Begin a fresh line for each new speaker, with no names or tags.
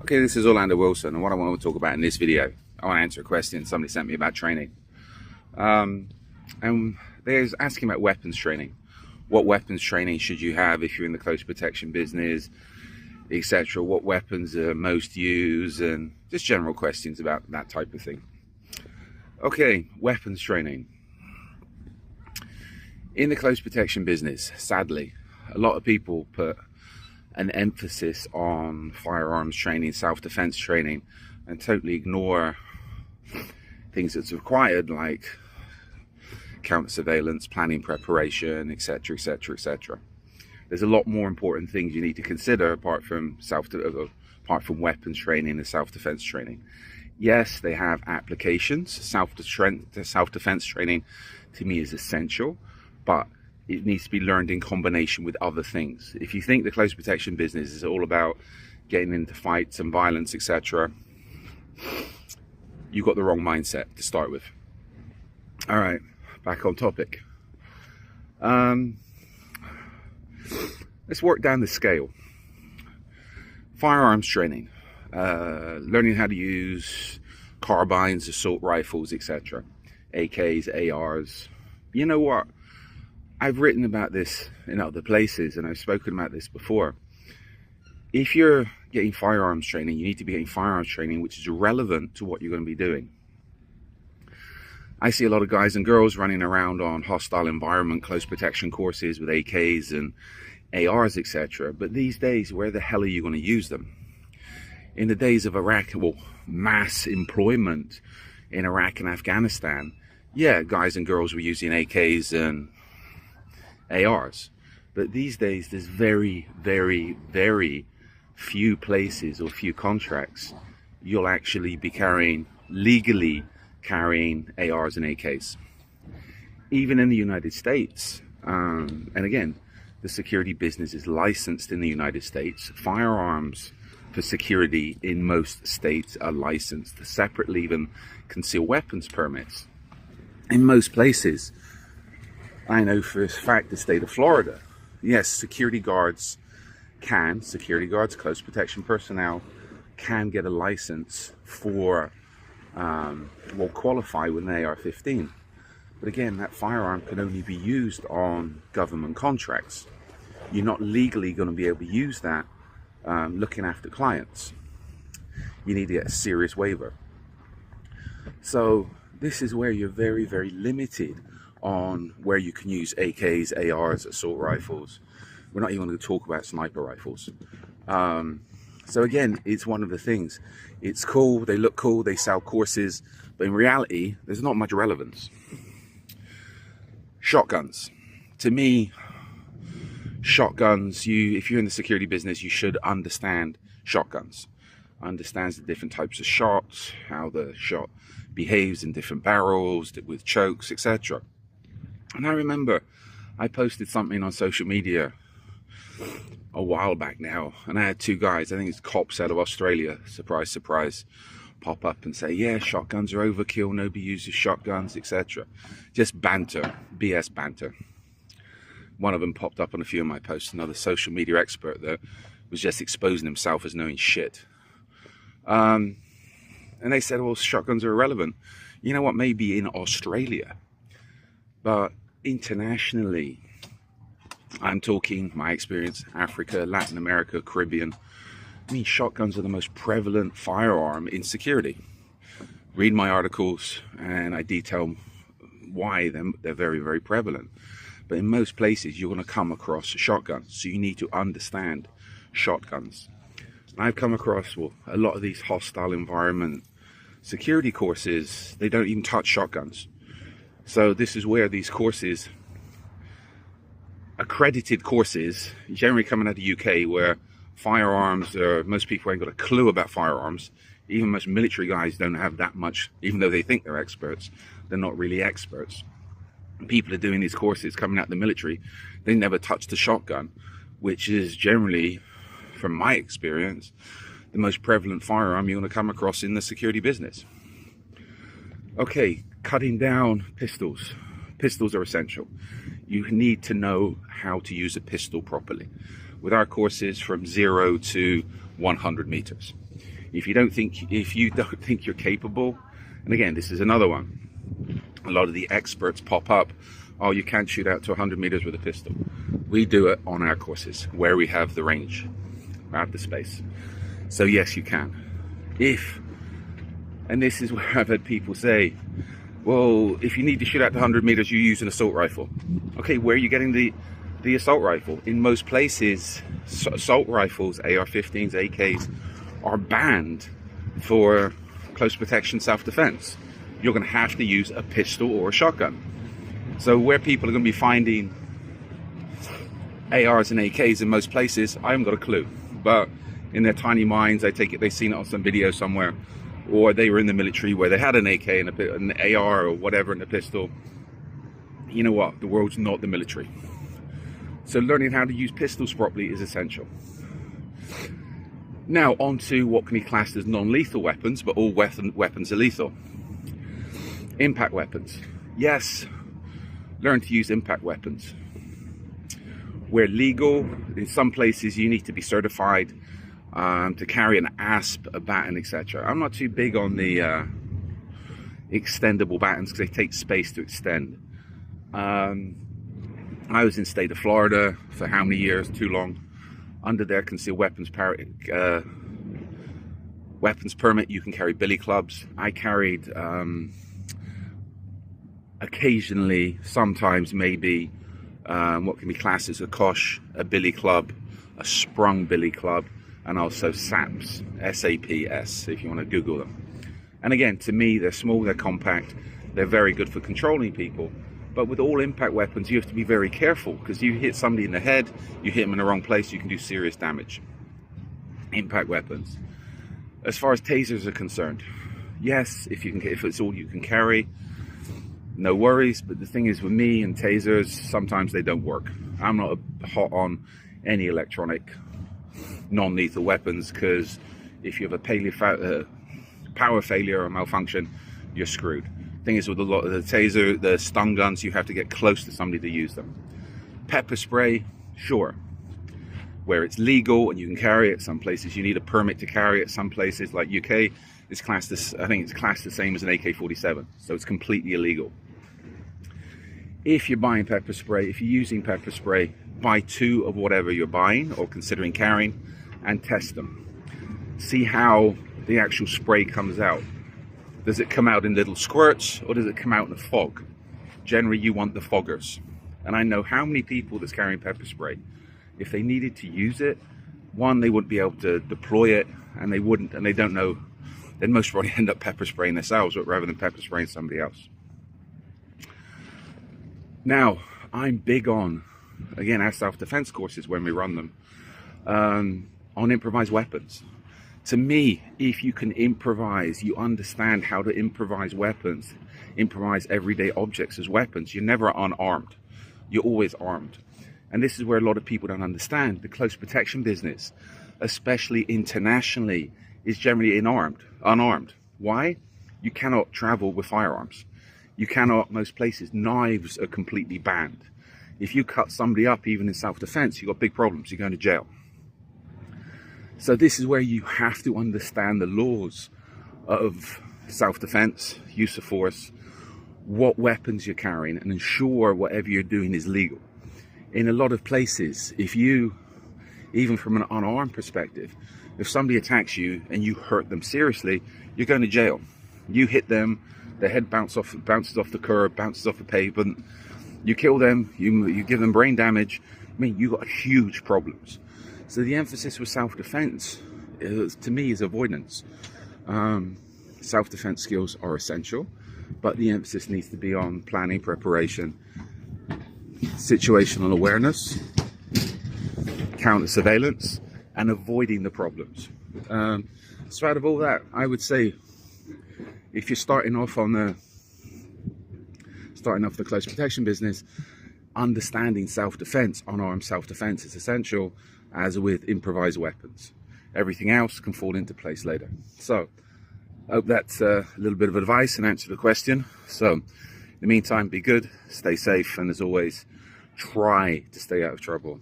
Okay, this is Orlando Wilson, and what I want to talk about in this video, I want to answer a question somebody sent me about training. And they're asking about weapons training. What weapons training should you have if you're in the close protection business, etc.? What weapons are most used, and just general questions about that type of thing. Okay, weapons training. In the close protection business, sadly, a lot of people put an emphasis on firearms training, self-defense training, and totally ignore things that's required, like counter surveillance, planning, preparation, etc., etc., etc. There's a lot more important things you need to consider apart from weapons training and self-defense training. Yes, they have applications. Self-defense training to me is essential, but it needs to be learned in combination with other things. If you think the close protection business is all about getting into fights and violence, etc., you've got the wrong mindset to start with. All right, back on topic. Let's work down the scale. Firearms training, learning how to use carbines, assault rifles, etc., AKs, ARs. You know what? I've written about this in other places, and I've spoken about this before. If you're getting firearms training, you need to be getting firearms training which is relevant to what you're going to be doing. I see a lot of guys and girls running around on hostile environment, close protection courses with AKs and ARs, etc. But these days, where the hell are you going to use them? In the days of Iraq, well, mass employment in Iraq and Afghanistan, yeah, guys and girls were using AKs and ARs. But these days, there's very, very, very few places or few contracts you'll actually be legally carrying ARs and AKs. Even in the United States, and again, the security business is licensed in the United States. Firearms for security in most states are licensed separately, even concealed weapons permits. In most places, I know for a fact the state of Florida, yes, security guards, close protection personnel can get a license for, will qualify with an AR-15. But again, that firearm can only be used on government contracts. You're not legally going to be able to use that looking after clients. You need to get a serious waiver. So this is where you're very, very limited on where you can use AKs, ARs, assault rifles. We're not even going to talk about sniper rifles. So again, it's one of the things. It's cool, they look cool, they sell courses, but in reality, there's not much relevance. Shotguns. To me, shotguns, if you're in the security business, you should understand shotguns. Understands the different types of shots, how the shot behaves in different barrels, with chokes, etc. And I remember I posted something on social media a while back now, and I had two guys, I think it's cops out of Australia, surprise, surprise, pop up and say, yeah, shotguns are overkill, nobody uses shotguns, etc. Just banter, BS banter. One of them popped up on a few of my posts, another social media expert that was just exposing himself as knowing shit. And they said, well, shotguns are irrelevant. You know what, maybe in Australia, but internationally, I'm talking my experience, Africa, Latin America, Caribbean. I mean, shotguns are the most prevalent firearm in security. Read my articles and I detail why they're very, very prevalent. But in most places, you're going to come across shotguns. So you need to understand shotguns. And I've come across, well, a lot of these hostile environment security courses, they don't even touch shotguns. So this is where these courses, accredited courses, generally coming out of the UK, where firearms most people ain't got a clue about firearms. Even most military guys don't have that much, even though they think they're experts, they're not really experts. People are doing these courses coming out of the military, they never touched a shotgun, which is generally, from my experience, the most prevalent firearm you're going to come across in the security business. Okay, cutting down pistols. Pistols are essential. You need to know how to use a pistol properly. With our courses from 0 to 100 meters. If you don't think you're capable, and again, this is another one. A lot of the experts pop up, oh, you can't shoot out to 100 meters with a pistol. We do it on our courses where we have the range, have the space. So yes, you can. And this is where I've had people say, well, if you need to shoot out to 100 meters, you use an assault rifle. Okay, where are you getting the assault rifle? In most places, assault rifles, AR-15s, AKs, are banned for close protection self-defense. You're going to have to use a pistol or a shotgun. So where people are going to be finding ARs and AKs in most places, I haven't got a clue. But in their tiny minds, I take it they've seen it on some video somewhere, or they were in the military where they had an AK and an AR or whatever and a pistol. You know what? The world's not the military. So learning how to use pistols properly is essential. Now on to what can be classed as non-lethal weapons, but all weapons are lethal. Impact weapons. Yes, learn to use impact weapons. Where legal, in some places you need to be certified to carry an asp, a baton, etc. I'm not too big on the extendable batons because they take space to extend. I was in the state of Florida for how many years? Too long. Under their concealed weapons permit, you can carry billy clubs. I carried occasionally, sometimes maybe, what can be classed as a kosh, a billy club, a sprung billy club, and also SAPs, S-A-P-S, if you want to Google them. And again, to me, they're small, they're compact, they're very good for controlling people. But with all impact weapons, you have to be very careful, because you hit somebody in the head, you hit them in the wrong place, you can do serious damage. Impact weapons. As far as tasers are concerned, yes, if it's all you can carry, no worries. But the thing is with me and tasers, sometimes they don't work. I'm not hot on any electronic non-lethal weapons, because if you have a power failure or malfunction, you're screwed. Thing is, with a lot of the taser, the stun guns, you have to get close to somebody to use them. Pepper spray, sure, where it's legal and you can carry it. Some places you need a permit to carry it. Some places like UK, it's classed as, I think it's classed the same as an AK-47, so it's completely illegal. If you're buying pepper spray, if you're using pepper spray, buy 2 of whatever you're buying or considering carrying and test them. See how the actual spray comes out. Does it come out in little squirts, or does it come out in a fog? Generally, you want the foggers. And I know how many people that's carrying pepper spray, if they needed to use it, one, they wouldn't be able to deploy it, and they don't know, they'd most probably end up pepper spraying themselves rather than pepper spraying somebody else. Now, I'm big on, again, our self-defense courses when we run them, on improvised weapons. To me, if you can improvise, you understand how to improvise weapons, improvise everyday objects as weapons. You're never unarmed. You're always armed. And this is where a lot of people don't understand. The close protection business, especially internationally, is generally unarmed. Why? You cannot travel with firearms. You cannot, most places, knives are completely banned. If you cut somebody up, even in self-defense, you've got big problems. You're going to jail. So this is where you have to understand the laws of self-defense, use of force, what weapons you're carrying, and ensure whatever you're doing is legal. In a lot of places, if you, even from an unarmed perspective, if somebody attacks you and you hurt them seriously, you're going to jail. You hit them, their head bounces off the curb, bounces off the pavement, you kill them, you give them brain damage. I mean, you've got huge problems. So the emphasis with self-defense, to me, is avoidance. Self-defense skills are essential, but the emphasis needs to be on planning, preparation, situational awareness, counter surveillance, and avoiding the problems. So out of all that, I would say, if you're starting off the close protection business, understanding self-defense, unarmed self-defense is essential, as with improvised weapons. Everything else can fall into place later. So, I hope that's a little bit of advice and answer the question. So, in the meantime, be good, stay safe, and as always, try to stay out of trouble.